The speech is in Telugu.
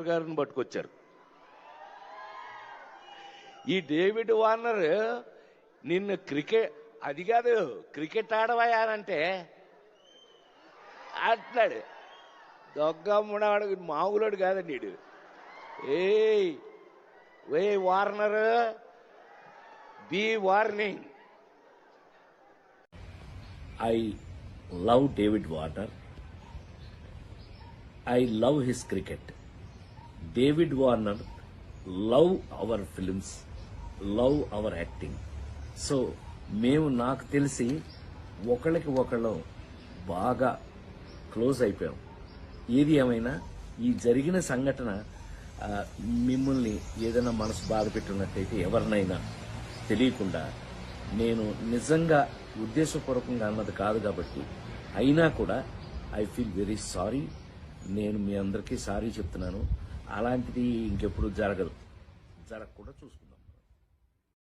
గారిని పట్టుకొచ్చారు. ఈ డేవిడ్ వార్నర్ నిన్ను అది కాదు క్రికెట్ ఆడవయానంటే అట్లాడు దొగ్గమ్ముడాడు మామూలుడు కాదండి వీడు. ఏ Warner be warning. I love David Warner. I love his cricket. David Warner love our films, love our acting. So మేము నాకు తెలిసి ఒకళ్ళకి ఒకళ్ళు బాగా క్లోజ్ అయిపోయాం. ఏది ఏమైనా ఈ జరిగిన సంఘటన మిమ్మల్ని ఏదైనా మనసు బాధ పెట్టున్నట్టయితే ఎవరినైనా తెలియకుండా నేను నిజంగా ఉద్దేశపూర్వకంగా అన్నది కాదు కాబట్టి అయినా కూడా ఐ ఫీల్ వెరీ సారీ. నేను మీ అందరికీ సారీ చెప్తున్నాను. అలాంటిది ఇంకెప్పుడు జరగకుండా చూసుకుందాం.